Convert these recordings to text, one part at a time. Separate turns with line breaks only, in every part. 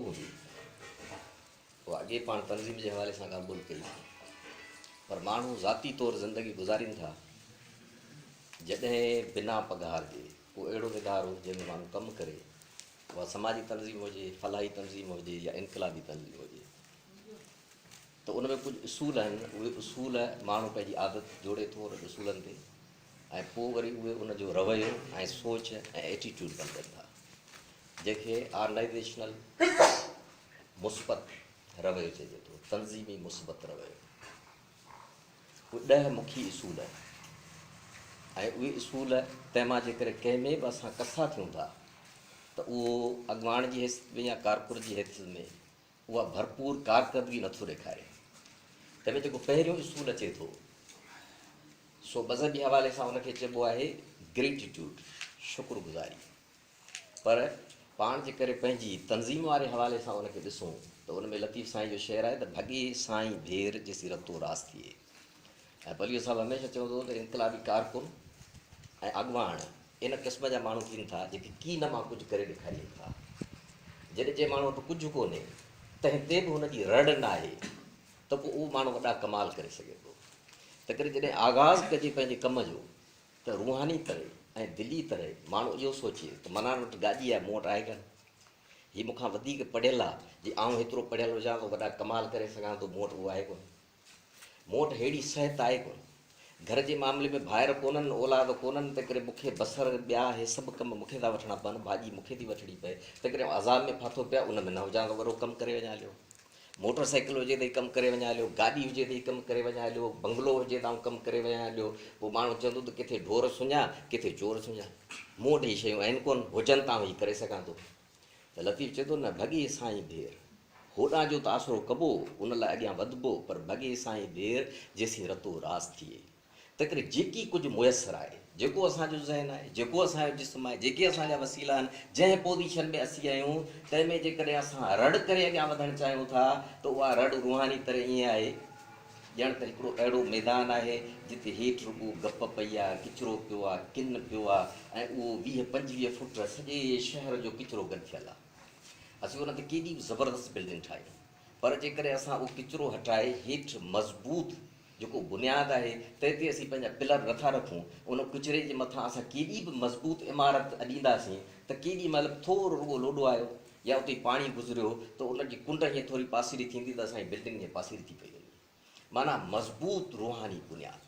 हूंदी उहा अॻे पाण तनज़ीम जे हवाले सां क़बूल कई, पर माण्हू ज़ाती तौरु ज़िंदगी गुज़ारीनि था जॾहिं बिना पघार जे को अहिड़ो इदारो जंहिंमें माण्हू कमु करे, उहा समाजी तनज़ीम हुजे, फलाही तनज़ीम हुजे या इनक़लाबी तनज़ीम हुजे, त उन में कुझु उसूल आहिनि। उहे उसूल माण्हू पंहिंजी आदत जोड़े थो उन उसूलनि ते, ऐं पोइ वरी उहे उनजो रवैयो ऐं सोच ऐं एटीट्यूड बदिलनि था, जंहिंखे ऑर्गनाइज़ेशनल मुस्बत रवैयो चइजे थो, तनज़ीमी मुस्बत रवैयो। उहे 10 मुखी उसूल आहिनि, ऐं उहे उसूल तंहिंमां जेकर कंहिंमें बि असां कसा थियूं था त उहो अॻवान जी हैसियत में या कारकुर जी हैसियत में उहा भरपूर कारकर्दगी नथो ॾेखारे। तंहिंमें जेको पहिरियों उसूल अचे थो सो मज़हबी हवाले सां उनखे चइबो आहे ग्रेटिट्यूड, शुक्रगुज़ारी। पर पाण जे करे पंहिंजी तनज़ीम वारे हवाले सां उनखे ॾिसूं त उन में लतीफ़ साईं जो शेर आहे त भॻे साईं भेर जेसी रतो रास थिए। ऐं बलियो साहिबु हमेशह चवंदो त इनक़लाबी कारकुन ऐं अॻवान इन क़िस्म जा माण्हू थियनि था जेके कीन मां कुझु करे ॾेखारीनि था। जॾहिं जे माण्हू वटि कुझु कोन्हे तंहिं ते बि हुनजी रड़ न आहे त पोइ उहो माण्हू वॾा कमाल करे सघे थो। त करे जॾहिं आगाज़ कजे पंहिंजे कम जो त रूहानी तरह ऐं दिली तरह माण्हू इहो सोचे त मनान वटि गाॾी आहे, मूं वटि आहे कान, हीअ मूंखां वधीक पढ़ियल आहे, जे आउं हेतिरो पढ़ियल हुजां थो वॾा कमाल करे सघां थो, मूं वटि उहो आहे कोन, मूं वटि अहिड़ी सिहत आहे कोन, घर जे मामले में भाइर कोन्हनि, औलाद कोन्हनि, तंहिं करे मूंखे बसर ॿिया इहे सभु कम मूंखे था वठिणा पवनि, भाॼी मूंखे थी वठिणी पए, तंहिं करे अज़ाब में फाथो पिया, उन में न हुजां त वॾो कमु करे वञा हलियो, मोटर साइकिल हुजे त कमु करे वञा हलियो, गाॾी हुजे त कमु करे वञा हलियो, बंगलो हुजे त कमु करे वञा हलियो। पोइ माण्हू चवंदो त किथे ढोर सुञा किथे चोर सुञा, मूं वटि इहे शयूं आहिनि कोन, हुजनि त हीअ करे सघां थो। त लतीफ़ चए थो न भॻे साईं भेर, होॾां जो त आसिरो कबो उन लाइ अॻियां वधिबो, पर भॻे साईं भेर जेसी रतो रास थिए। तंहिं करे जेकी कुझु मुयसरु आहे, जेको असांजो ज़हन आहे, जेको असांजो जिस्म आहे, जेके असांजा वसीला आहिनि, जंहिं पोज़ीशन में असीं आहियूं तंहिंमें जेकॾहिं असां रड़ करे अॻियां वधणु चाहियूं था त उहा रड़ रूहानी तरह ईअं आहे ॼण त हिकिड़ो अहिड़ो मैदान आहे जिते हेठि रुॻो गप पई आहे, किचिरो पियो आहे, किन पियो आहे, ऐं उहो 20-25 फुट सॼे शहर जो किचिरो गॾु थियलु आहे। असीं उन ते केॾी बि ज़बरदस्त बिल्डिंग ठाहियूं, पर जेकॾहिं असां उहो किचिरो हटाए हेठि मज़बूत जेको बुनियादु आहे तंहिं ते असीं पंहिंजा पिलर नथा रखूं, उन किचिरे जे मथां असां केॾी बि मज़बूत इमारत अॾींदासीं त केॾी महिल थोरो रुॻो लोॾो आयो या उते पाणी गुज़रियो त उनजी कुंड हीअं थोरी पासीरी थींदी त असांजी बिल्डिंग जे पासीरी थी पई वञे। माना मज़बूत रूहानी बुनियादु,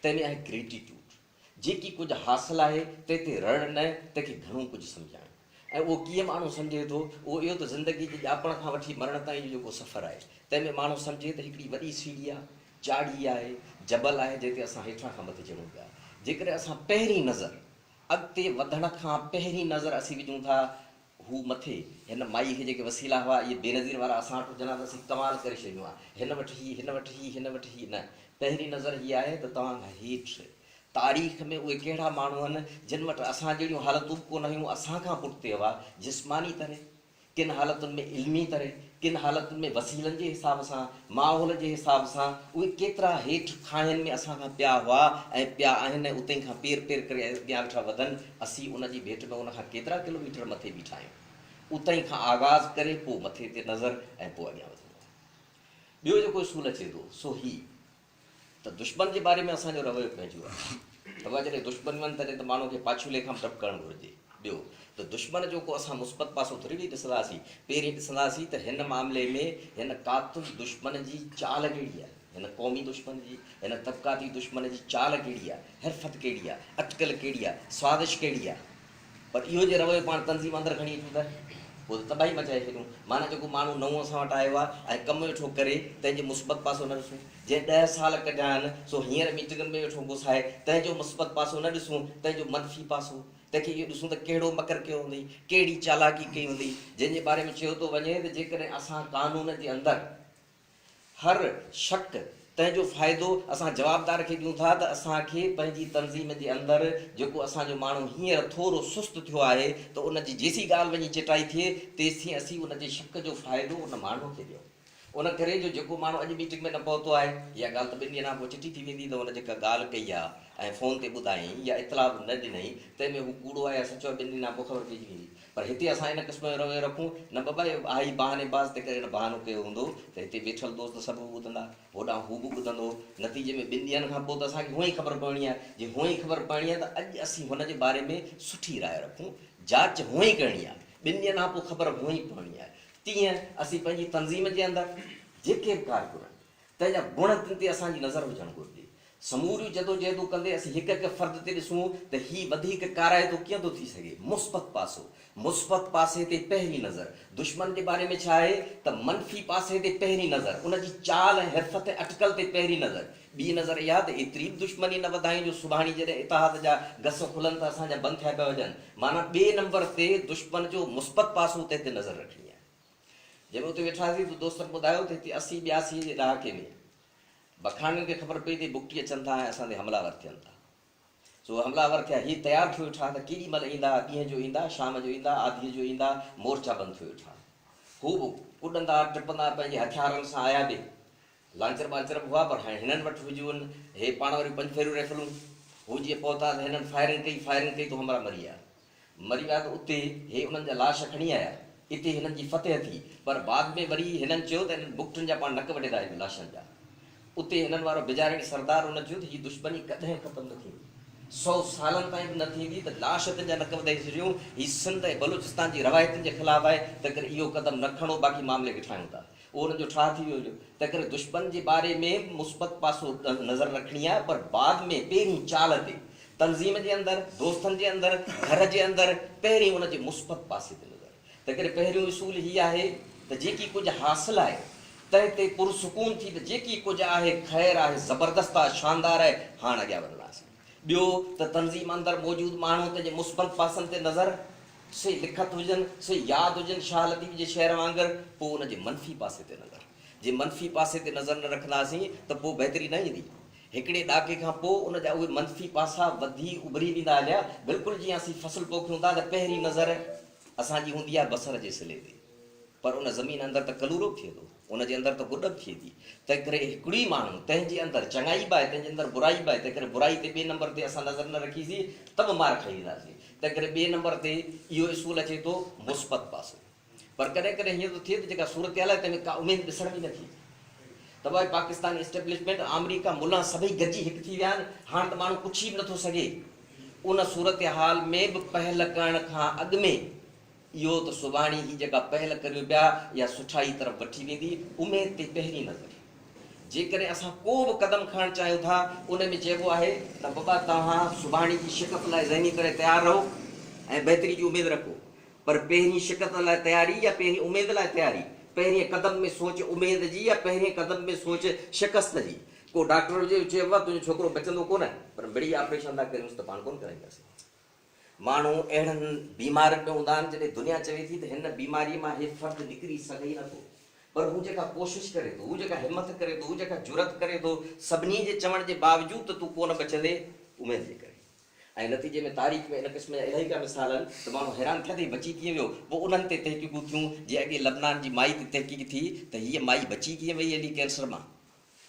तंहिंमें आहे ग्रेटिट्यूड, जेकी कुझु हासिलु आहे तंहिं ते रड़ न, तंहिंखे घणो कुझु सम्झाइणु। ऐं उहो कीअं माण्हू सम्झे थो, उहो इहो त ज़िंदगी जे ॼापण खां वठी मरण ताईं जो जेको सफ़रु आहे तंहिंमें माण्हू सम्झे त हिकिड़ी वॾी सीढ़ी आहे, चाढ़ी आहे, जबल आहे जंहिंते असां हेठां खां मथे चढ़ूं पिया। जेकॾहिं असां पहिरीं नज़र अॻिते वधण खां पहिरीं नज़र असीं विझूं था हू मथे, हिन माई खे जेके वसीला हुआ इहे बेनज़ीर वारा असां वटि हुजनि त असीं कमाल करे छॾियूं आहे, हिन वटि ही, हिन वटि ही, हिन वटि ही, न, पहिरीं नज़र हीअ आहे त तव्हां खां हेठि तारीख़ में उहे कहिड़ा माण्हू आहिनि जिन वटि असां जहिड़ियूं हालतूं कोन हुयूं, असां खां पुठिते हुआ, जिस्मानी तरह, किन हालतुनि में इल्मी तरह, किन हालतुनि में वसीलनि जे हिसाब सां, माहौल जे हिसाब सां, उहे केतिरा हेठि खाइनि में असां खां पिया हुआ ऐं पिया आहिनि, ऐं उते खां पेर पेर करे अॻियां वेठा वधनि, असीं उनजी भेट में उनखां केतिरा किलोमीटर मथे बीठा आहियूं। उतां खां आगाज़ करे पोइ मथे ते नज़र ऐं पोइ अॻियां वधंदो। ॿियो जेको उसूल अचे थो सो ही त दुश्मन जे बारे में असांजो रवैयो पंहिंजो आहे, त उहा जॾहिं दुश्मन वञनि तॾहिं त माण्हू खे पाछूले खां डपु करणु घुरिजे। ॿियो त दुश्मन जो को असां मुस्बत पासो थोरी बि ॾिसंदासीं, पहिरीं ॾिसंदासीं त हिन मामले में हिन कातुल दुश्मन जी चाल कहिड़ी आहे, हिन क़ौमी दुश्मन जी, हिन तबक़ाती दुश्मन जी चाल कहिड़ी आहे, हिरफ़त कहिड़ी आहे, अटकल कहिड़ी आहे, साज़िश कहिड़ी आहे। पर इहो जे रवैयो पाण तनज़ीम अंदरि खणी अचूं त पोइ त तबाही मचाए छॾियूं। माना जेको माण्हू नओं असां वटि आयो आहे ऐं कमु वेठो करे तंहिंजो मुस्बत पासो न ॾिसूं, जंहिं 10 साल कढिया आहिनि सो हींअर मीटिंगनि में वेठो घुसाए तंहिंजो मुस्बत पासो न ॾिसूं, तंहिंजो मनफ़ी पासो, तंहिंखे इहो ॾिसूं त कहिड़ो मकर कयो हूंदी, कहिड़ी चालाकी कई हूंदी, जंहिंजे बारे में चयो थो वञे त जेकॾहिं असां कानून जे अंदरि हर शक तंहिंजो फ़ाइदो असां जवाबदार खे ॾियूं था त असांखे पंहिंजी तनज़ीम जे अंदरि जेको असांजो माण्हू हींअर थोरो सुस्त थियो आहे त उनजी जेसी ॻाल्हि वञी चिटाई थिए तेसीं असीं उनजे शक जो फ़ाइदो उन माण्हू खे ॾियूं। उन करे जो जेको माण्हू अॼु मीटिंग में न पहुतो आहे इहा ॻाल्हि त 2 ॾींहं खां पोइ चिठी थी वेंदी त हुन जेका ॻाल्हि कई आहे ऐं फ़ोन ते ॿुधायईं या इतला न ॾिनई तंहिंमें हू कूड़ो आहे या सचो आहे 2 ॾींहं खां पोइ ख़बर पइजी वेंदी। पर हिते असां इन क़िस्म जो रवैयो रखूं न बाबा इहो आई बहानेबाज़ ते करे हिन बहानो कयो हूंदो त हिते वेठल दोस्त सभु ॿुधंदा, होॾां हू बि ॿुधंदो, नतीजे में 2 ॾींहंनि खां पोइ त असांखे हूअं ई ख़बर पवणी आहे। जे हूअं ई ख़बर पवणी आहे त अॼु असीं हुन जे बारे में सुठी राय रखूं, जांच हूअं ई करणी आहे, 2 ॾींहंनि खां पोइ ख़बर हूअं ई पवणी आहे। तीअं असीं पंहिंजी तंज़ीम जे अंदरि जेके बि कारकुन तंहिंजा गुण ते असांजी नज़र हुजणु घुरिजे। समूरियूं जदोजहदूं कंदे असीं हिकु हिकु फ़र्द ते ॾिसूं त हीउ वधीक काराइतो कीअं थो थी सघे, मुस्बत पासो, मुस्बत पासे ते पहिरीं नज़र। दुश्मन जे बारे में छा आहे त मनफ़ी पासे ते पहिरीं नज़र, उनजी चाल ऐं हिरफ़त ऐं अटकल ते पहिरीं नज़र। ॿी नज़र इहा त एतिरी बि दुश्मनी न वधायूं जो सुभाणे जॾहिं इतिहाद जा गस खुलनि त असांजा बंदि थिया पिया हुजनि। माना 2 नंबर ते दुश्मन जो मुस्बत पासो ते हिते नज़र रखणी आहे। जब उते वेठासीं तो दोस्तनि ॿुधायो त हिते 80-82 जे ॾहाके में बखाणियुनि खे ख़बर पई त बुकटी अचनि था ऐं असां ते हमलावर थियनि था। सो हमलावर थिया, हीअ तयारु थियो वेठा त केॾी महिल ईंदा, ॾींहं जो ईंदा, शाम जो ईंदा, आधीअ जो ईंदा, मोर्चा बंदि थियो वेठा। हू बि कुॾंदा टिपंदा पंहिंजे हथियारनि सां आया बि, लांचर वांचर बि हुआ, पर हाणे हिननि वटि हुजूं हे पाण वरी 5 फेरियूं राइफलूं, हू जीअं पहुता त हिननि फायरिंग कई तो हमला मरी विया। मरी विया त उते हे उन्हनि जा लाश खणी आया, इते हिननि जी फतेह थी। पर बाद में वरी हिननि चयो त हिननि बुकटुनि जा पाण नक वढे था लाशनि जा। उते हिननि वारो बिजारणी सरदार हुन चयो त हीअ दुश्मनी कॾहिं ख़तमु न थींदी, 100 सालनि ताईं बि न थींदी त लाश तुंहिंजा नक वधाए छॾियूं। हीअ सिंध ऐं बलूचिस्तान जी रवायतुनि जे ख़िलाफ़ु आहे, त करे इहो क़दम न खणो, बाक़ी मामले खे ठाहियूं था। उहो हुननि जो ठाह थी वियो हुयो। त करे दुश्मन जे बारे में मुस्बत पासो नज़र रखणी आहे, पर बाद में पहिरीं चाल ते तंज़ीम जे अंदरि, दोस्तनि जे अंदरि, घर जे अंदरि पहिरीं हुनजे मुस्बत पासे ते नज़र। त करे पहिरियों उसूल हीअ आहे त जेकी कुझु हासिलु आहे तंहिं ते पुरसुकून थी, त जेकी कुझु आहे ख़ैरु आहे, ज़बरदस्त आहे, शानदार आहे, हाणे अॻियां वधंदासीं। ॿियो त तंज़ीम अंदरि मौजूदु माण्हू पंहिंजे मुस्बत पासनि ते नज़र, से लिखत हुजनि, से यादि हुजनि शाह लतीफ़ जे शहर वांगुरु, पोइ उनजे मनफ़ी पासे ते नज़र। जे मनफ़ी पासे ते नज़र न रखंदासीं त पोइ बहितरी न ईंदी। हिकिड़े ॾहाके खां पोइ उन जा उहे मनफ़ी पासा वधी उभरी वेंदा हलिया। बिल्कुलु जीअं असीं फ़सुलु पोखियूं था त पहिरीं नज़र असांजी हूंदी आहे बसर जे सिले ते, पर उन ज़मीन अंदरि त कलूरो थिए थो, उनजे अंदरि त गुॾ थिए थी। तंहिं करे हिकिड़ी माण्हू तंहिंजे अंदरि चङाई बि आहे, तंहिंजे अंदरि बुराई बि आहे। तंहिं करे बुराई ते 2 नंबर ते असां नज़र न रखीसीं त बि मार खाई वेंदासीं। तंहिं करे 2 नंबर ते इहो इसूल अचे थो मुस्बत पासो। पर कॾहिं कॾहिं हीअं थो थिए त जेका सूरत हाल आहे तंहिंमें का उमेदु ॾिसण बि नथी। त भाई पाकिस्तान इस्टेब्लिशमेंट, अमरीका, मुल्ला सभई गॾिजी हिकु थी विया आहिनि। हाणे त माण्हू पुछी बि नथो सघे। उन सूरत हाल में बि पहल करण खां अॻु में इहो त सुभाणे ही जेका पहल करियूं पिया इहा सुठाई तरफ़ वठी वेंदी, उमेद ते पहिरीं नज़र। जेकॾहिं असां को बि क़दम खणणु चाहियूं था, उन में चइबो आहे त बाबा तव्हां सुभाणे जी शिकत लाइ ज़हनी तरह तयारु रहो ऐं बहितरी जी उमेदु रखो। पर पहिरीं शिकत लाइ तयारी या पहिरीं उमेद लाइ तयारी, पहिरें क़दम में सोच उमेद जी या पहिरें क़दम में सोच शिकस्त जी। को डॉक्टर हुजे चइबो आहे तुंहिंजो छोकिरो बचंदो कोन, पर मिड़ी ऑपरेशन था करियूंसि त पाण कोन कराईंदासीं। माण्हू अहिड़नि बीमारियुनि में हूंदा आहिनि जॾहिं दुनिया चवे थी त हिन बीमारीअ मां हे फ़र्दु निकिरी सघे ई नथो, पर हू जेका कोशिशि करे थो, हू जेका हिमत करे थो, हू जेका जुरत करे थो, सभिनी जे चवण जे बावजूदि त तूं कोन बचंदे, उमेद जे करे। ऐं नतीजे में तारीख़ में इन क़िस्म जा इलाही का मिसाल आहिनि त माण्हू हैरान थिया त बची कीअं वियो। पोइ उन्हनि ते तहक़ीक़ूं थियूं, जीअं अॻे लबनान जी माई ते तहक़ीक़ थी त हीअ माई बची कीअं वई हली कैंसर मां।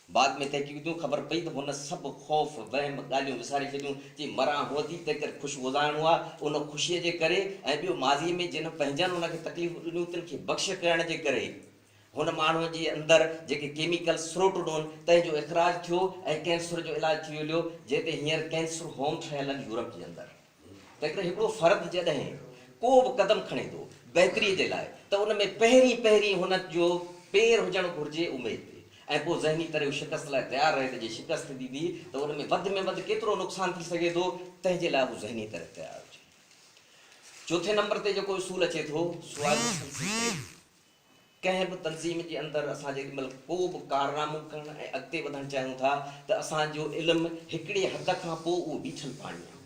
बाद में तहक़ीक़ थियूं, ख़बर पई त हुन सभु ख़ौफ़ वहम ॻाल्हियूं विसारे छॾियूं, चई मरां हुअ थी तंहिं करे ख़ुशि गुज़ारणो आहे। उन ख़ुशीअ जे करे ऐं ॿियो माज़ीअ में जिन पंहिंजनि उनखे तकलीफ़ूं ॾिनियूं तिन खे बख़्श करण जे करे हुन माण्हूअ जे अंदरि जेके केमिकल स्रोत ॾियनि तंहिंजो इख़राज थियो ऐं कैंसर जो इलाजु थी वियो, जंहिं ते हींअर कैंसर होम ठहियल आहिनि यूरोप जे अंदरि। तंहिं करे हिकिड़ो फ़र्द जॾहिं को बि क़दम खणे थो बहितरीअ जे लाइ, त उन में पहिरीं हुन जो पेर हुजणु घुरिजे उमेद ते, ऐं पोइ ज़हनी तरह शिकस्त लाइ तयारु रहे त जे शिकस्त ॾींदी त उन में वधि केतिरो नुक़सानु थी सघे थो, तंहिंजे लाइ हू ज़हनी तरह तयारु हुजे। चोथे नंबर ते जेको उसूल अचे थो, कंहिं बि तंज़ीम जे अंदरि असां जेॾी महिल को बि कारनामो करणु ऐं अॻिते वधणु चाहियूं था त असांजो इल्मु हिकिड़े हद खां पोइ उहो बीठल पाणी आहे,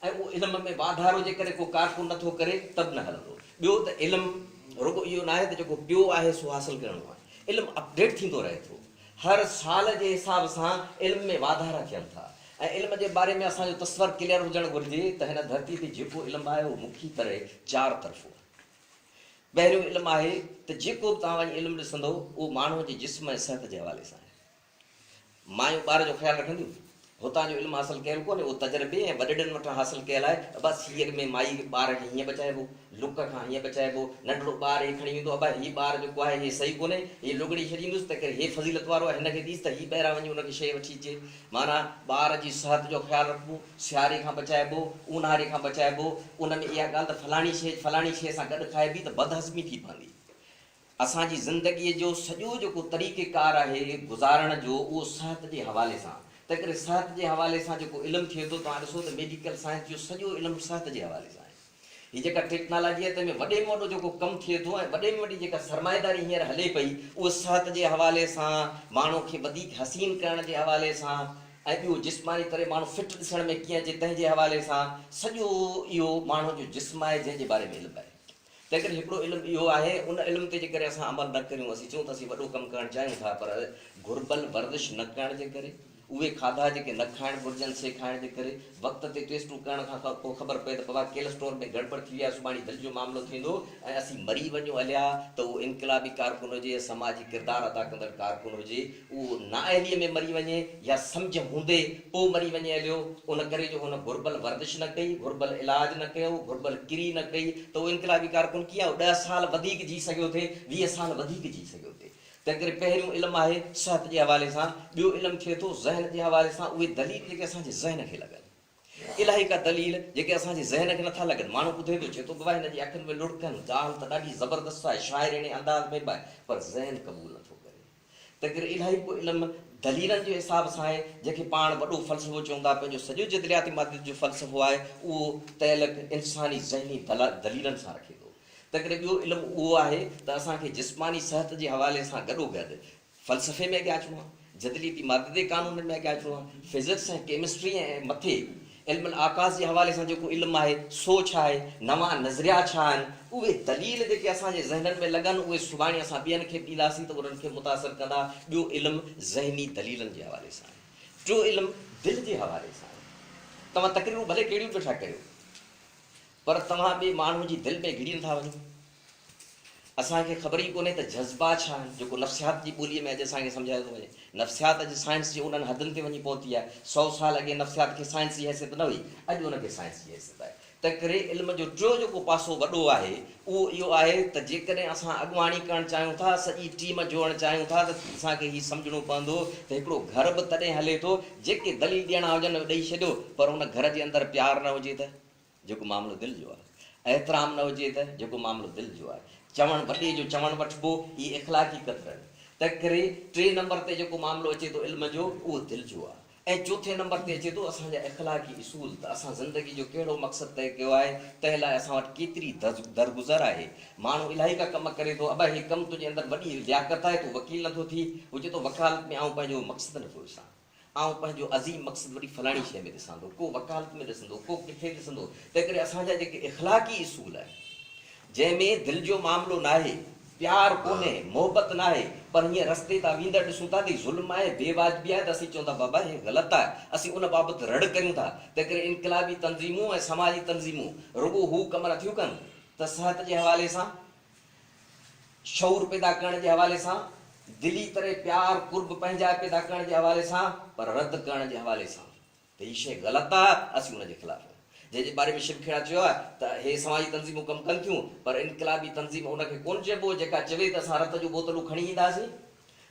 ऐं उहो इल्म में वाधारो जे करे को कारकुन नथो करे त बि न हलंदो। ॿियो त इल्मु रुॻो इहो न आहे त जेको पियो आहे सो हासिलु करिणो आहे, इल्मु अपडेट थींदो रहे थो। हर साल जे हिसाब सां इल्म में वाधारा थियनि था, ऐं इल्म जे बारे में असांजो तस्वर क्लियर हुजणु घुरिजे त हिन धरती ते जेको इल्मु आहे उहो मुख्य तरह 4 तरफ़ो। पहिरियों इल्मु आहे त जेको बि तव्हां वञी इल्मु ॾिसंदो उहो माण्हूअ जे जिस्म ऐं सिहत जे हवाले सां आहे। मायूं ॿार जो ख़्यालु रखंदियूं, हुतां जो इल्मु हासिलु कयल कोन्हे, उहो तजरबे ऐं वॾेरनि वटां हासिलु कयल आहे। बसि हीअ में माई ॿार खे हीअं बचाइबो, लुक खां हीअं बचाइबो, नंढिड़ो ॿार हे खणी वेंदो, अबा हीअ ॿार जेको आहे हे सही कोन्हे, हीअ लुगड़ी छॾींदुसि त करे हे फज़ीलत वारो आहे, हिनखे ॾीस त हीअ ॿाहिरां वञी हुनखे शइ वठी अचे। माना ॿार जी सिहत जो ख़्यालु रखिबो, सियारे खां बचाइबो, ऊन्हारे खां बचाइबो। उन में इहा ॻाल्हि त फलाणी शइ सां गॾु खाइबी त बदहज़मी थी पवंदी। असांजी ज़िंदगीअ जो सॼो जेको तरीक़ेकार आहे गुज़ारण जो उहो सिहत जे हवाले सां, तंहिं करे सिहत जे हवाले सां जेको इल्मु थिए थो, तव्हां ॾिसो त मेडिकल साइंस जो सॼो इल्मु सिहत जे हवाले सां आहे। हीअ जेका टेक्नोलॉजी आहे तंहिंमें वॾे में वॾो जेको कमु थिए थो ऐं वॾे में वॾी जेका सरमाएदारी हींअर हले पई, उहो सिहत जे हवाले सां, माण्हू खे वधीक हसीन करण जे हवाले सां, ऐं ॿियो जिस्मानी तरह माण्हू फिट ॾिसण में कीअं अचे तंहिंजे हवाले सां, सॼो इहो माण्हू जो जिस्म आहे जंहिंजे बारे में इल्मु आहे। तंहिं करे हिकिड़ो इल्मु इहो आहे, उन इल्म ते जेकॾहिं असां अमल न करियूं, असीं चऊं त असीं वॾो कमु करणु चाहियूं था, पर घुर्बल वर्जिश न करण जे करे, उहे खाधा जेके न खाइण घुरिजनि से खाइण जे करे, वक़्त ते टेस्टूं करण खां पोइ ख़बर पए त बाबा कोलेस्ट्रोल में गड़बड़ थी विया, सुभाणे दिलि जो मामिलो थींदो, ऐं असीं मरी वञूं हलिया त उहो इनक़लाबी कारकुन हुजे, समाजी किरदारु अदा कंदड़ कारकुन हुजे, उहो नाअहलीअ में मरी वञे या सम्झ हूंदे पोइ मरी वञे हलियो, उन करे जो हुन घुर्बल वर्जिश न कई, घुर्बल इलाज न कयो, घुर्बल किरी न कई, त उहो इनक़लाबी कारकुन कीअं 10 साल वधीक जी सघियो थिए, 20 साल वधीक जी सघियो थिए। तंहिं करे पहिरियों इल्मु आहे सिहत जे हवाले सां, ॿियो इल्मु थिए थो ज़हन जे हवाले सां, उहे दलील जेके असांजे ज़हन खे लॻनि। इलाही का दलील जेके असांजे ज़हन खे नथा लॻनि, माण्हू ॿुधे थो चए थो बाबा हिन जी अखियुनि में लुड़कनि, ॻाल्हि त ॾाढी ज़बरदस्त आहे, शाइरीणे अंदाज़ में बि आहे, पर ज़हन क़बूल नथो करे। तंहिं करे इलाही को इल्मु दलीलनि जे हिसाब सां आहे, जंहिंखे पाण वॾो फ़लसफ़ो चवंदा, पंहिंजो सॼो जदलियाती मादे जो फ़लसफ़ो आहे, उहो तइलक इंसानी ज़हनी दलीलनि सां रखे थो। तंहिं करे ॿियो इल्मु उहो आहे त असांखे जिस्मानी सिहत जे हवाले सां गॾोगॾु फ़लसफ़े में अॻियां अचिणो आहे, जदलियाती मादे कानूननि में अॻियां अचिणो आहे, फिज़िक्स ऐं केमिस्ट्री ऐं मथे इल्मुल आकाश जे हवाले सां जेको इल्मु आहे, सो छा आहे, नवां नज़रिया छा आहिनि, उहे दलील जेके असांजे ज़हननि में लॻनि, उहे सुभाणे असां ॿियनि खे ॾींदासीं त उन्हनि खे मुतासिर कंदा। ॿियो इल्मु ज़हनी दलीलनि जे हवाले सां आहे। टियों इल्मु दिलि जे हवाले सां आहे। तव्हां तकरीरूं भले कहिड़ियूं वेठा करियो, पर तव्हां ॿिए माण्हू जी दिलि में घिड़ी नथा वञो। असांखे ख़बर ई कोन्हे त जज़्बा छा आहिनि, जेको नफ़्सियात जी ॿोलीअ में अॼु असांखे सम्झायो थो वञे। नफ़्सियात अॼु साइंस जी उन्हनि हदनि ते वञी पहुती आहे। 100 साल अॻे नफ़्सियात खे साइंस जी हैसियत न हुई, अॼु उनखे साइंस जी हैसियत आहे। तंहिं करे इल्म जो टियों जेको पासो वॾो आहे, उहो इहो आहे त जेकॾहिं असां अॻुवाणी करणु चाहियूं था, सॼी टीम जोड़णु चाहियूं था, त असांखे हीउ सम्झणो पवंदो त हिकिड़ो घर बि तॾहिं हले थो, जेके दलील ॾियणा हुजनि ॾेई छॾियो, पर उन घर जे अंदरि प्यारु न हुजे त जेको मामिलो दिलि जो आहे, एतिराम न हुजे त जेको मामिलो दिलि जो आहे, चवणु वॾे जो चवणु वठिबो, इहे इख़लाक़ी क़दर आहिनि। तंहिं करे 3 नंबर ते जेको मामिलो अचे थो इल्म जो, उहो दिलि जो आहे। ऐं 4थे नंबर ते अचे थो असांजा इख़लाक़ी इसूल, त असां ज़िंदगी जो कहिड़ो मक़सदु तइ कयो आहे, तंहिं लाइ असां वटि केतिरी दरगुज़र आहे। माण्हू इलाही का कमु करे थो, अबा हीउ कमु तुंहिंजे अंदरि वॾी लियाक़त आहे, तूं वकील नथो थी, हू चए थो वकालत में आउं पंहिंजो मक़सदु नथो ॾिसां, आउं पंहिंजो अज़ीम मक़सदु वरी फलाणी शइ में ॾिसां थो, को वकालत में ॾिसंदो, को किथे ॾिसंदो। तंहिं करे असांजा जेके इख़लाक़ी इसूल आहिनि, जंहिंमें दिलि जो मामिलो न आहे, प्यार कोन्हे, मोहबत न आहे, पर हीअं रस्ते तां वेंदड़ ॾिसूं था त ज़ुल्म आहे, बेवाजिबी आहे, त असीं चऊं था बाबा हे ग़लति आहे, असीं उन बाबति रड़ करियूं था। तंहिं करे इनक़लाबी तंज़ीमूं ऐं समाजी तंज़ीमूं रुॻो हू कमु नथियूं कनि त सिहत जे हवाले सां, शऊर पैदा करण जे हवाले सां, दिली तरह प्यार कुर्ब पंहिंजा पैदा करण जे हवाले सां, पर रद्द करण जे हवाले सां त हीअ शइ ग़लति आहे, असीं उनजे ख़िलाफ़। जंहिंजे बारे में शिवखेड़ा चयो आहे त हे समाजी तंज़ीमूं कमु कनि थियूं, पर इनक़लाबी तंज़ीम उनखे कोन चइबो जेका चवे त असां रत जूं बोतलूं खणी ईंदासीं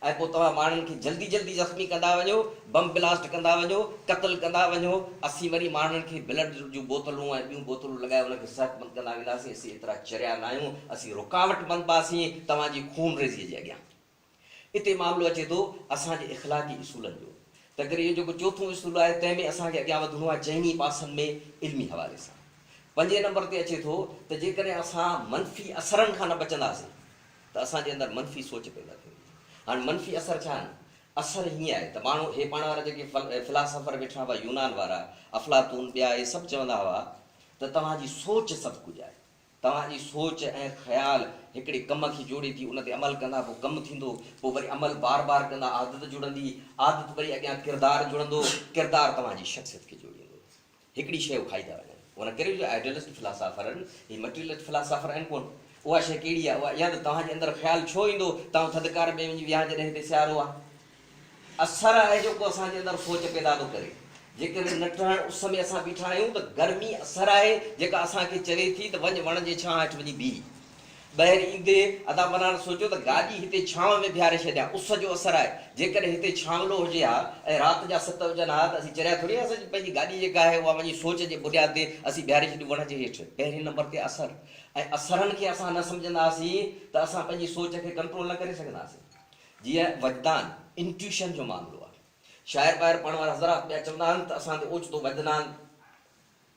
ऐं पोइ तव्हां माण्हुनि खे जल्दी जल्दी ज़ख़्मी कंदा वञो, बम ब्लास्ट कंदा वञो, क़त्ल कंदा वञो, असीं वरी माण्हुनि खे ब्लड जूं बोतलूं ऐं ॿियूं बोतलूं लॻाए उनखे सेहतमंद कंदा वेंदासीं। असीं एतिरा चरिया न आहियूं, असीं रुकावट बणिबासीं तव्हांजी खून रेज़ीअ जे अॻियां। हिते मामिलो अचे थो असांजे इख़लाक़ी इसूलनि जो। तंहिं करे इहो जेको 4थों इसूल आहे, तंहिंमें असांखे अॻियां वधिणो आहे चइनी पासनि में इल्मी हवाले सां। 5 नंबर ते अचे थो त जेकॾहिं असां मनफ़ी असरनि खां न बचंदासीं त असांजे अंदरि मनफ़ी सोच पैदा थींदी। हाणे मनफ़ी असर छा आहिनि? असर हीअं आहे त माण्हू हे पाण वारा जेके फिलासफ़र वेठा हुआ, यूनान वारा, अफ़लातून ॿिया, इहे सभु चवंदा हुआ त तव्हांजी सोच सभु कुझु आहे। तव्हांजी सोच ऐं ख़्यालु हिकिड़े कम खे जोड़े थी, उन ते अमल कंदा, पोइ कमु थींदो, पोइ वरी अमल बार बार कंदा, आदत जुड़ंदी, आदत वरी अॻियां किरदारु जुड़ंदो, किरदारु तव्हांजी शख़्सियत खे जोड़ींदो। हिकिड़ी शइ खाई था वञनि, उन करे जो आइडियलिस्ट फिलासफ़र आहिनि, ही मटीरियलिस्ट फिलासफ़र आहिनि कोन, उहा शइ कहिड़ी आहे, उहा या त तव्हांजे अंदरि ख़्यालु छो ईंदो तव्हां थधिकार में वञी विया जॾहिं हिते सियारो आहे। असरु आहे जेको असांजे अंदरि सोच पैदा थो करे। जेकॾहिं न ठहण उस में असां बीठा आहियूं त गर्मी असरु आहे जेका असांखे चवे थी त वञ वण जे छांव हेठि वञी बीह। ॿाहिरि ईंदे अदा मनाण सोचियो त गाॾी हिते छांव में बीहारे छॾियां, उस जो असरु आहे। जेकॾहिं हिते छांवलो हुजे हा ऐं राति जा 7 वॼनि हा त असीं चरिया थोरी असांजी पंहिंजी गाॾी जेका आहे उहा वञी सोच जे बुनियाद ते असीं बीहारे छॾियूं वण जे हेठि। पहिरें नंबर ते असरु, ऐं असरनि खे असां न सम्झंदासीं त असां पंहिंजी सोच खे कंट्रोल न करे सघंदासीं। जीअं वजदान इंट्यूशन जो मामिलो आहे। शाइर ॿाहिरि पढ़ण वारा हज़रात ॿिया चवंदा आहिनि त असां ते ओचितो वजदान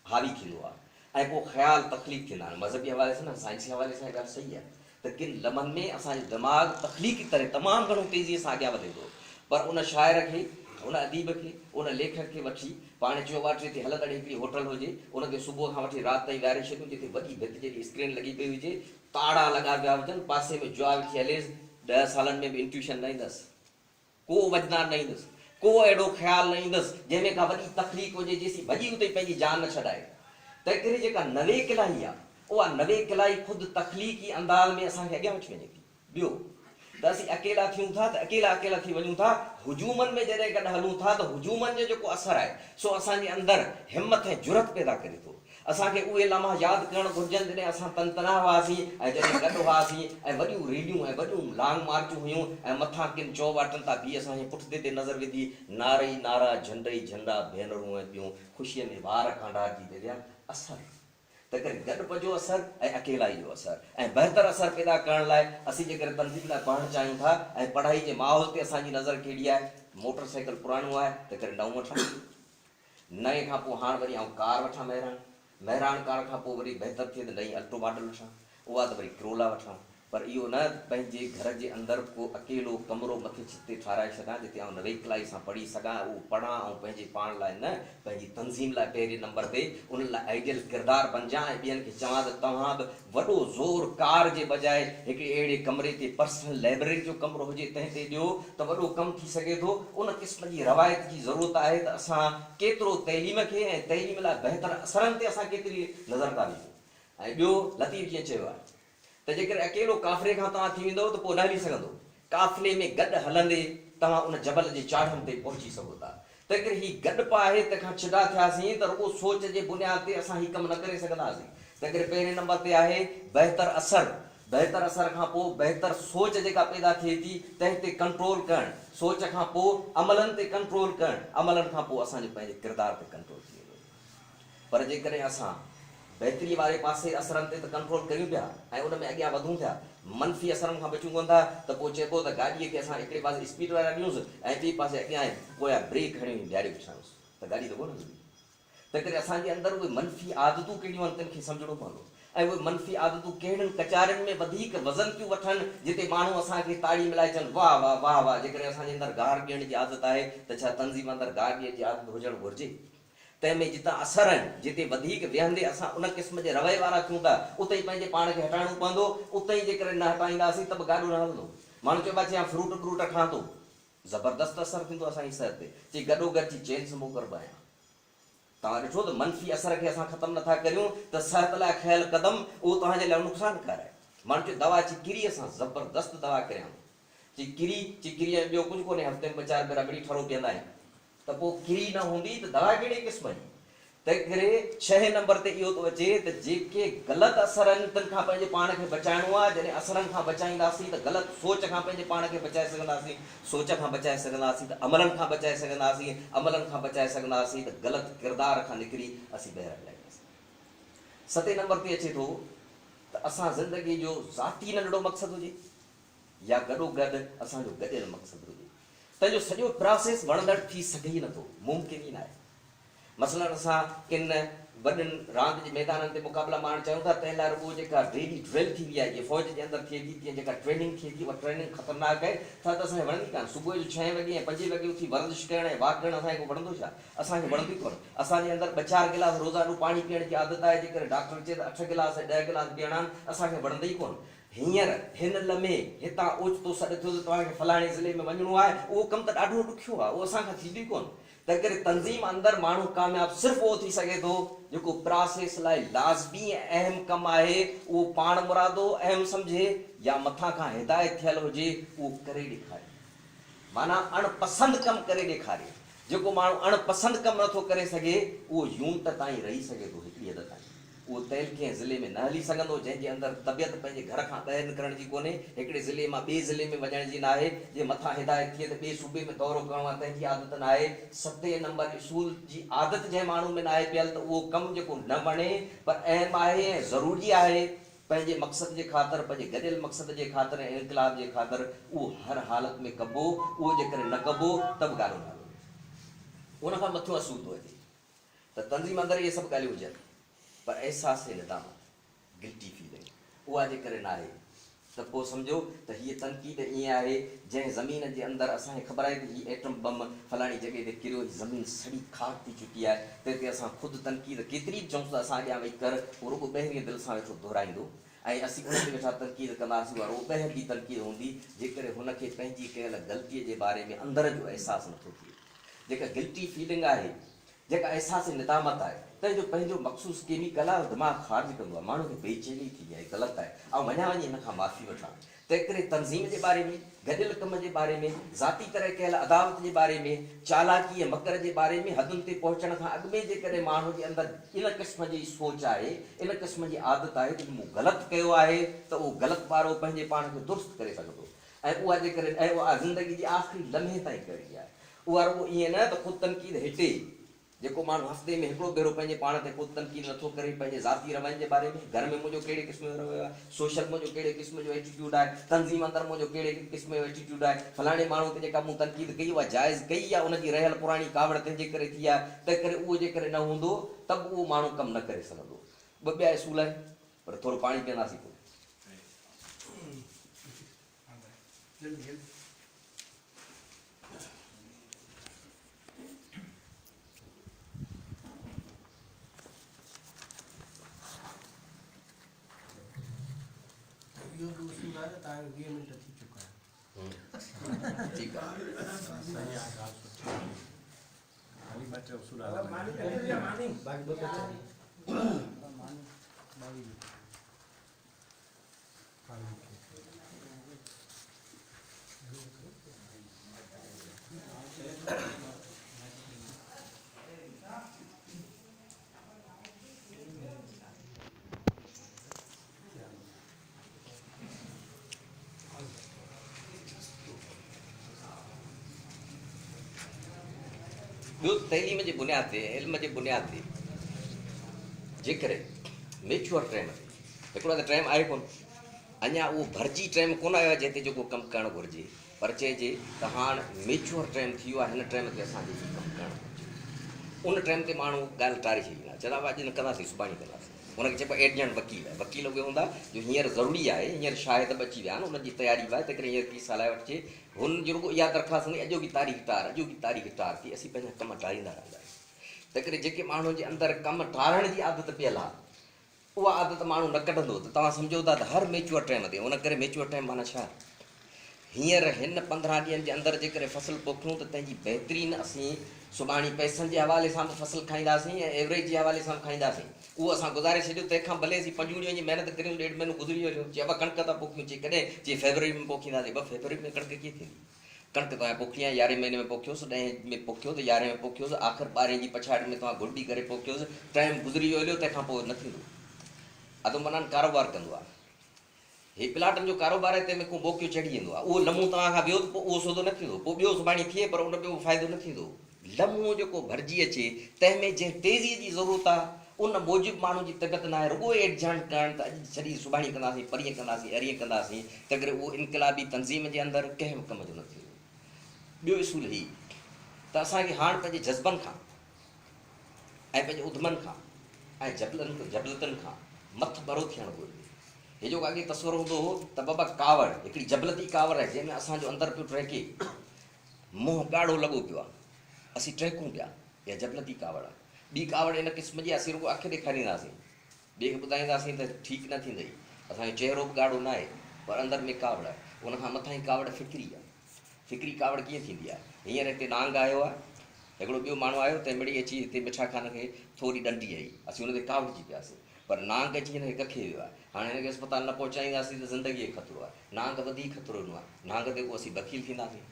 हावी थींदो आहे ऐं पोइ ख़्याल तख़लीक़ थींदा आहिनि। मज़हबी हवाले सां न साइंसी हवाले सां ॻाल्हि सही आहे त किन लम्हनि में असांजो दिमाग़ तख़लीक़ी तरह तमामु घणो तेज़ीअ सां अॻियां वधे थो। पर उन शाइर खे, उन अदीब खे, उन लेखक खे वठी पाण चयो वाटे ते हलंदड़ हिकिड़ी होटल हुजे, उनखे सुबुह खां वठी राति ताईं विहारे छॾियूं, जिते वॾी भित जहिड़ी स्क्रीन लॻी पई हुजे, ताड़ा लॻा पिया हुजनि, पासे में जुआ वेठी हलेसि, 10 सालनि में बि इंट्यूशन न ईंदसि, को वजदान न ईंदुसि, को अहिड़ो ख़्यालु न ईंदुसि जंहिंमें का वॾी तकलीफ़ हुजे जेसी वॼी उते पंहिंजी जान न छॾाए। तंहिं करे जेका नवे किलाही आहे उहा नवे किलाही ख़ुदि तख़लीक़ी अंदाज़ में असांखे अॻियां वठी वञे थी। ॿियो त असीं अकेला थियूं था त अकेला थी वञूं था। हुजूमनि में जॾहिं गॾु हलूं था त हुजूमनि जो जेको असरु आहे सो असांजे अंदरि हिमत ऐं जुरत पैदा करे थो। असांखे उहे लम्हा यादि करणु घुरिजनि जॾहिं असां तनतना हुआसीं ऐं जॾहिं गॾु हुआसीं ऐं वॾियूं रेलियूं ऐं वॾियूं लॉन्ग मार्चूं हुयूं ऐं मथां किन चौबाटनि तां बीह असांजे पुठिते ते नज़र विधी, नारे ई नारा, झंडे ई झंडा, भेनरूं ऐं ॿियूं, ख़ुशीअ में वार कांडारजी वेंदा। असरु त करे गॾु जो असरु ऐं अकेलाई जो असरु ऐं बहितर असरु पैदा करण लाइ असीं जेकर तनज़ीम लाइ पढ़णु चाहियूं था ऐं पढ़ाई जे माहौल ते असांजी नज़र कहिड़ी आहे, मोटर साइकिल पुराणो आहे त करे नओं वठां, नए खां पोइ हाणे वरी आउं कार वठां, महिराण कार खां पोइ वरी बहितर थिए त नई अल्टो मॉडल वठां, उहा त वरी क्रोला वठां। पर इहो न पंहिंजे घर जे अंदरि को अकेलो कमिरो मथे छित ते ठाराए छॾां जिते आउं नवे किलाई सां पढ़ी सघां, उहो पढ़ां ऐं पंहिंजे पाण लाइ न पंहिंजी तनज़ीम लाइ पहिरें नंबर ते उन लाइ आइडियल किरदारु बणिजां ऐं ॿियनि खे चवां त तव्हां बि वॾो ज़ोर कार जे बजाए हिकिड़े अहिड़े कमिरे ते पर्सनल लाइब्रेरी जो कमिरो हुजे तंहिं ते ॾियो त वॾो कमु थी सघे थो। उन क़िस्म जी रवायत जी ज़रूरत आहे त असां केतिरो तइलीम खे ऐं तइलीम लाइ बहितर असरनि ते असां केतिरी नज़र था ॾियूं। ऐं ॿियो लतीफ़ जीअं चयो आहे त जेकर अकेलो काफ़िले खां तव्हां थी वेंदव त पोइ न हली सघंदो, काफ़िले में गॾु हलंदे तव्हां उन जबल जे चाढ़नि ते पहुची सघो था। तंहिं करे हीउ गॾु आहे तंहिंखां छिड़ा थियासीं त रुॻो सोच जे बुनियाद ते असां हीउ कमु न करे सघंदासीं। तंहिं करे पहिरें नंबर ते आहे बहितर असरु। बहितर असर खां पोइ बहितर सोच जेका पैदा थिए थी तंहिं ते कंट्रोल करणु, सोच खां पोइ अमलनि ते कंट्रोल करणु, अमलनि खां पोइ असांजे पंहिंजे किरदार ते कंट्रोल थी वेंदो। पर जेकॾहिं असां बहितरी वारे पासे असरनि ते त कंट्रोल कयूं पिया ऐं उन में अॻियां वधूं पिया, मनफ़ी असरनि खां बचूं कोन था त पोइ चइबो त गाॾीअ खे असां हिकिड़े पासे स्पीड वारा ॾियूंसि ऐं ॿिए पासे अॻियां पोयां ब्रेक हणी बीहारे बीठायूंसि त गाॾी त कोन हलंदी। तंहिं करे असांजे अंदरि उहे मनफ़ी आदतूं कहिड़ियूं आहिनि तिन खे सम्झणो पवंदो ऐं उहे मनफ़ी आदतूं कहिड़ियुनि कचारियुनि में वधीक वज़न थियूं वठनि जिते माण्हू असांखे ताड़ी मिलाए चवनि वाह वाह वाह वाह। जेकॾहिं असांजे अंदरि गार ॾियण जी आदत आहे त छा तनज़ीम अंदरि गार ॾियण जी आदत हुजणु घुरिजे? तंहिंमें जितां असर आहिनि, जिते वधीक विहंदे असां उन क़िस्म जे रवैये वारा थियूं था उते ई पंहिंजे पाण खे हटाइणो पवंदो। उते ई जेकॾहिं न हटाईंदासीं त बि गाॾो न हलंदो। माण्हू चइबो आहे फ्रूट फ्रूट खां थो, ज़बरदस्त असरु थींदो असांजी सिहत ते। चई गॾो गॾु जी चैन समो करबो आहियां। तव्हां ॾिठो त मनफ़ी असर खे असां ख़तमु नथा करियूं त सिहत लाइ खयल क़दम उहो तव्हांजे लाइ नुक़सानकार आहे। माण्हू चए दवा चिकिरीअ सां ज़बरदस्त दवा करियां, चिकिरीअ ॿियो कुझु कोन्हे, हफ़्ते में 4 भेरा ॿिड़ी ठरो पीअंदा आहियूं त पोइ किरी न हूंदी त दवा कहिड़े क़िस्म जी? तंहिं करे 6 नंबर ते इहो थो अचे त जेके ग़लति असर आहिनि तिन खां पंहिंजे पाण खे बचाइणो आहे। जॾहिं असरनि खां बचाईंदासीं त ग़लति सोच खां पंहिंजे पाण खे बचाए सघंदासीं, सोच खां बचाए सघंदासीं त अमलनि खां बचाए सघंदासीं, अमलनि खां बचाए सघंदासीं त ग़लति किरदार खां निकिरी असीं ॿाहिरि हलाईंदासीं। 7 नंबर ते अचे थो त असां ज़िंदगी जो ज़ाती नंढिड़ो मक़सदु हुजे या गॾो गॾु असांजो गॾियल मक़सदु हुजे, तंहिंजो सॼो प्रोसेस वणंदड़ थी सघे ई नथो, मुमकिन ई न आहे। मसलन असां किन वॾनि रांदि जे मैदाननि ते मुक़ाबला मारणु चाहियूं था, तंहिं लाइ रुॻो जेका डेली ड्रिल थींदी आहे, जीअं फ़ौज जे अंदरि थिए थी, तीअं जेका ट्रेनिंग थिए थी, उहा ट्रेनिंग ख़तरनाक आहे। छा त असांखे वणंदी कान, सुबुह जो 6 वॻे ऐं 5 वॻे उथी वर्जिश करणु ऐं वॉक करणु असांखे वणंदो छा? असांखे वणंदी कोन। असांजे अंदरि 2-4 गिलास रोज़ानो पाणी पीअण जी आदत आहे, जेकर डॉक्टर चए त 8 गिलास ऐं 10 गिलास पीअणा आहिनि, असांखे वणंदो ई कोन। हींअर हिन लम्हे हितां ओचितो सॾु थियो त तव्हांखे फलाणे ज़िले में वञिणो आहे, उहो कमु त ॾाढो ॾुखियो आहे, उहो असांखां थींदी कोन। तंहिं करे तंज़ीम अंदरि माण्हू कामयाबु सिर्फ़ु उहो थी सघे थो जेको प्रोसेस लाइ लाज़मी ऐं अहम कमु आहे उहो पाण मुरादो अहम सम्झे या मथां खां हिदायत थियल हुजे उहो करे ॾेखारे। माना अणपसंदि कमु करे ॾेखारे। जेको माण्हू अणपसंदि कमु नथो करे सघे उहो यूनिट ताईं रही सघे थो, हिकिड़ी हद ताईं। उहो तइल कंहिं ज़िले में न हली सघंदो जंहिंजे अंदरि तबियत पंहिंजे घर खां ॿाहिरि निकिरण जी कोन्हे, हिकिड़े ज़िले मां ॿिए ज़िले में वञण जी न आहे, जे मथां हिदायत थिए त ॿिए सूबे में दौरो करणो आहे तंहिंजी आदत न आहे। 7 नंबर इसूल जी आदत जंहिं माण्हू में न आहे पियल त उहो कमु जेको न वणे पर अहम आहे ऐं ज़रूरी आहे पंहिंजे मक़सद जे ख़ातिर, पंहिंजे गॾियल मक़सद जे ख़ातिर ऐं इनकलाब जे ख़ातिर, उहो हर हालत में कबो। उहो जेकॾहिं न कबो त बि ॻाल्हि नालो उन खां मथियो असूल थो अचे त तंज़ीम अंदरि इहे सभु ॻाल्हियूं हुजनि पर अहसास निदामत गिल्टी फीलिंग उहा जेकॾहिं न आहे त पोइ सम्झो त हीअ तनक़ीद ईअं आहे जंहिं ज़मीन जे अंदरि असांखे ख़बर आहे त हीअ एटम बम फलाणी जॻह ते किरियो, ज़मीन सड़ी खाक थी चुकी आहे, त हिते असां ख़ुदि तनक़ीद केतिरी बि चऊं त असां अॻियां वेही कर उहो रुॻो ॿाहिरीं दिलि सां वेठो दोहराईंदो ऐं असीं उन ते वेठा तनक़ीद कंदासीं, उहा रुॻो ॿाहिरि जी तनक़ीद हूंदी जेकॾहिं हुनखे पंहिंजी कयल ग़लतीअ जे बारे में अंदरि जो अहसासु नथो थिए। जेका गिल्टी फीलिंग आहे, जेका अहसास निदामत आहे, तंहिंजो पंहिंजो मख़सूस केमिकल आहे, दिमाग़ ख़ारिज कंदो आहे, माण्हू खे बेचैनी थी आहे, ग़लति आहे ऐं वञा वञी हिन खां माफ़ी वठां। तंहिं करे तंज़ीम जे बारे में, गॾियल कम जे बारे में, ज़ाती तरह कयल अदावत जे बारे में, चालाकी ऐं मकर जे बारे में हदुनि ते पहुचण खां अॻु में जेकॾहिं माण्हू जे अंदरि इन क़िस्म जी सोच आहे, इन क़िस्म जी आदत आहे त मूं ग़लति कयो आहे त उहो ग़लति वारो पंहिंजे पाण खे दुरुस्त करे सघंदो ऐं उहा जेकॾहिं ऐं उहा ज़िंदगी जे आख़िरी लम्हे ताईं करणी आहे। उहा रुॻो ईअं न त ख़ुदि तनक़ीद हिटे जेको माण्हू हफ़्ते में हिकिड़ो भेरो पंहिंजे पाण ते ख़ुदि तनक़ीद नथो करे, पंहिंजे ज़ाती रवैये जे बारे में, घर में मुंहिंजो कहिड़े क़िस्म जो रवैयो आहे, सोशल मुंहिंजो कहिड़े क़िस्म जो एटीट्यूड आहे, तंज़ीम अंदरि मुंहिंजो कहिड़े क़िस्म जो एटीट्यूड आहे, फलाणे माण्हू ते जेका मूं तनक़ीद कई उहा जाइज़ कई आहे, उनजी रहियल पुराणी कावड़ तंहिंजे करे थी आहे, तंहिं करे उहो जेकॾहिं न हूंदो त बि उहो माण्हू कमु न करे सघंदो। ॿिया असूल आहिनि पर थोरो पाणी पीअंदासीं पोइ। ॿियो तइलीम जे बुनियाद ते, इल्म जे बुनियाद ते जेकॾहिं मेच्योर टाइम ते, हिकिड़ो त टाइम आहे कोन, अञा उहो भरिजी टाइम कोन आयो आहे जंहिं ते जेको कमु करणु घुरिजे, पर चइजे त हाणे मेच्योर टाइम थी वियो आहे, हिन टाइम ते असांखे हीउ कमु करणु घुरिजे। उन टाइम ते माण्हू ॻाल्हि टारे छॾींदा, चवंदा अॼु न कंदासीं सुभाणे कंदासीं। हुनखे चइबो आहे एजेंट वकील आहे, वकील उहे हूंदा जो हींअर ज़रूरी आहे, हींअर शायदि अची विया आहिनि, उनजी तयारी आहे, तंहिं करे हींअर केस हलाए वठिजे, हुनजी रुॻो इहा दरख़्वास्त हूंदी अॼो की तारीख़ टार, अॼो की तारीख़ टार थी, असीं पंहिंजा कम टारींदा रहंदा आहियूं। तंहिं करे जेके माण्हुनि जे अंदरि कमु टारण जी आदत पियल आहे, उहा आदत माण्हू न कढंदो त तव्हां सम्झो था त हर मेच्योर टाइम ते, उन करे मेच्योर टाइम माना छा, हींअर हिन 15 ॾींहंनि जे अंदरि जेकॾहिं फ़सुलु पोखियूं त तंहिंजी बहितरीन असीं सुभाणे पैसनि जे हवाले सां बि फ़सुलु खाईंदासीं ऐं एवरेज जे हवाले सां बि खाईंदासीं। उहो असां गुज़ारे छॾियो, तंहिंखां भले असीं 5 ॾींहंनि जी महिनत करियूं, 1.5 महीनो गुज़री वियो, चए ॿ कणिक था पोखियूं, चए कॾहिं, चए फेबरवरी में पोखींदासीं, 2 फेबरवरी में कणिक कीअं थींदी, कणिक तव्हां पोखी आहे 11 महीने में पोखियोसि, 10 में पोखियो त 11 में पोखियोसि, आख़िर 12 जी पछाड़ी में तव्हां घुरड़ी करे पोखियोसि, टाइम गुज़री वियो हलियो, तंहिंखां पोइ न थींदो। अधु मना कारोबार कंदो आहे, हीउ प्लाटनि जो कारोबार आहे, तंहिंमें को मोकियो चढ़ी वेंदो आहे, उहो लम्हो तव्हां खां ॿियो त पोइ उहो सौदो न थींदो, पोइ ॿियो सुभाणे थिए पर उन ॿियो फ़ाइदो न थींदो। लम्हो जेको भरिजी अचे तंहिंमें जंहिं तेज़ीअ जी ज़रूरत आहे उन मूजिबि माण्हू जी तबियत न आहे, रुॻो एडजस्ट करणु त अॼु छॾी सुभाणे कंदासीं, परीहं कंदासीं, अरीहं कंदासीं, तंहिं करे उहो इनक़लाबी तंज़ीम जे अंदरि कंहिं बि कम जो न थींदो। ॿियो इसूल ही त असांखे हाणे पंहिंजे जज़्बनि खां ऐं पंहिंजे उधमनि खां ऐं जबलतनि खां मथ बरो थियणु घुरिजे। हे जो अॻे तस्वुरु हूंदो हो त बाबा कावड़ हिकिड़ी जबलती कावड़ आहे जंहिंमें असांजो अंदरि पियो टहिके, मुंहुं ॻाढ़ो लॻो पियो आहे, असीं टहिकूं पिया, इहा जबलती कावड़ आहे। ॿी कावड़ इन क़िस्म जी असीं रुॻो अखि ॾेखारींदासीं, ॿिए खे ॿुधाईंदासीं त ठीकु न थींदई, असांजो चहिरो बि ॻाढ़ो न आहे पर अंदरि में कावड़ आहे। उनखां मथां ई कावड़ फिक्री आहे। फिक्री कावड़ कीअं थींदी आहे, हींअर हिते नांग आयो आहे, हिकिड़ो ॿियो माण्हू आयो तंहिं महिल अची हिते मिठा खान खे थोरी ॾंडी आई, असीं हुन ते कावड़िजी पियासीं, पर नांग अची हिन खे कखे वियो आहे। हाणे हिनखे अस्पताल न पहुचाईंदासीं त ज़िंदगीअ जो ख़तरो आहे, नांग वधीक ख़तरो ॾिनो आहे। नांग ते को असीं वकील थींदासीं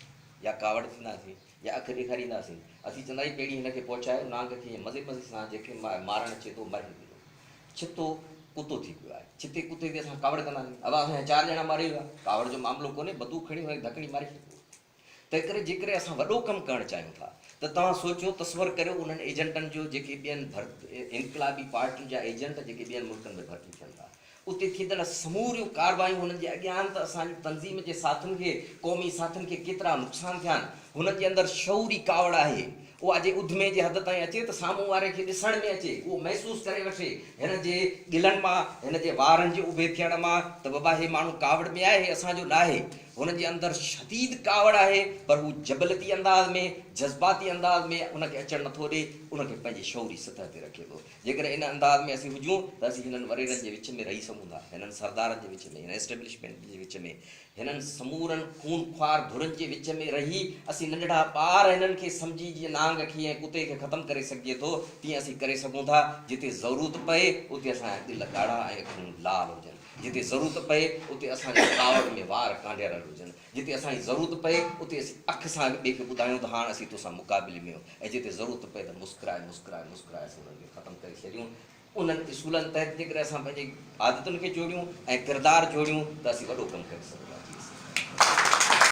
या कावड़ थींदासीं या अखि ॾेखारींदासीं। असीं चवंदासीं पहिरीं हिनखे पहुचायो, नांग खे मज़े मज़े सां जेके मारणु अचे थो मरे वेंदो। छितो कुतो थी पियो आहे, छिते कुते ते असां कावड़ कंदासीं, अब असांजा 4 ॼणा मारे विया, कावड़ जो मामिलो कोन्हे, बंदूक खणी हुनखे धकड़ी मारे छॾियो। तंहिं करे जेकॾहिं असां वॾो कमु करणु चाहियूं था त तव्हां सोचियो, तस्वर करियो उन्हनि एजेंटनि जो जेके ॿियनि इनक़लाबी पार्टियुनि जा एजेंट जेके ॿियनि मुल्कनि में भर्ती थियनि था, उते थींदड़ समूरियूं कार्रवायूं हुननि जे अॻियां त असांजी तंज़ीम जे साथियुनि खे, क़ौमी साथियुनि खे केतिरा नुक़सान थिया आहिनि। हुननि जे अंदरि शऊरी कावड़ आहे, उहा जे उधमे जे हद ताईं अचे त साम्हूं वारे खे ॾिसण में अचे, उहो महसूसु करे वठे हिन जे गिलनि मां, हिन जे वारनि जे उभे थियण मां त बाबा हे माण्हू कावड़ में आहे, हे असांजो न आहे। हुननि जे अंदरि शदीद कावड़ आहे, पर हू जबलती अंदाज़ में, जज़्बाती अंदाज़ में उनखे अचणु नथो ॾे, उनखे पंहिंजी शौरी सतह ते रखे थो। जेकॾहिं इन अंदाज़ में असीं हुजूं त असीं हिननि वरेरनि जे विच में रही सघूं था, हिननि सरदारनि जे विच में, हिन एस्टेब्लिशमेंट जे विच में, हिननि समूरनि खूनख्वार धुरनि जे विच में रही असीं नंढड़ा ॿार हिननि खे सम्झी, जीअं नांग खे ऐं कुते खे ख़तमु करे सघिजे थो, तीअं असीं करे सघूं था। जिते ज़रूरत पए उते असांजा दिलि ॻाढ़ा ऐं अखियूं लाल हुजनि, जिते ज़रूरत पए उते असांजे कावड़ में वार कांडियल हुजनि, जिते असांजी ज़रूरत पए उते असीं अखि सां ॿिए खे ॿुधायूं त हाणे असीं तोसां मुक़ाबिले में आहियूं, ऐं जिते ज़रूरत पए त मुस्कुराए मुस्कुराए मुस्कुराए असीं उन्हनि खे ख़तमु करे छॾियूं। उन्हनि उसूलनि तहत जेकॾहिं असां पंहिंजी आदतुनि खे जोड़ियूं ऐं किरदारु जोड़ियूं त असीं वॾो कमु करे सघूं था।